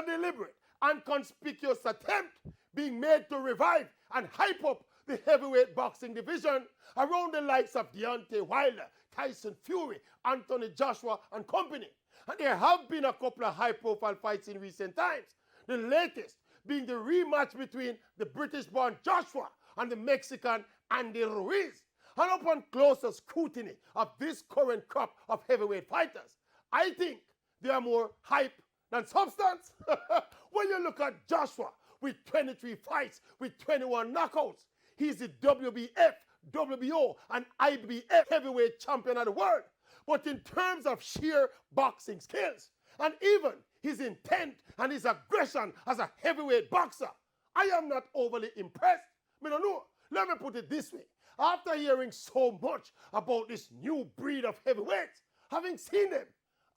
deliberate and conspicuous attempt being made to revive and hype up the heavyweight boxing division around the likes of Deontay Wilder, Tyson Fury, Anthony Joshua, and company. And there have been a couple of high-profile fights in recent times. The latest being the rematch between the British-born Joshua and the Mexican Andy Ruiz. And upon closer scrutiny of this current crop of heavyweight fighters, I think they are more hype than substance. When you look at Joshua with 23 fights with 21 knockouts, he's the WBF, WBO, and IBF heavyweight champion of the world. But in terms of sheer boxing skills, and even his intent and his aggression as a heavyweight boxer, I am not overly impressed. I don't know. Let me put it this way. After hearing so much about this new breed of heavyweights, having seen them,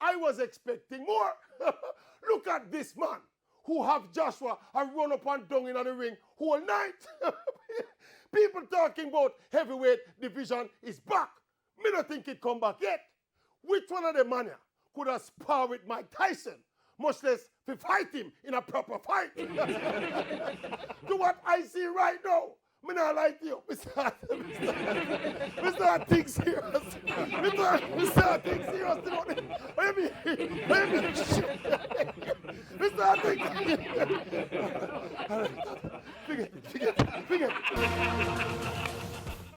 I was expecting more. Look at this man who have Joshua and run up and down in the ring whole night. People talking about heavyweight division is back. Me don't think it come back yet. Which one of the man here could have spar with Mike Tyson, much less to fight him in a proper fight? To what I see right now, me not like you. Me start think serious. Me start think serious about it. Me start think. Forget it.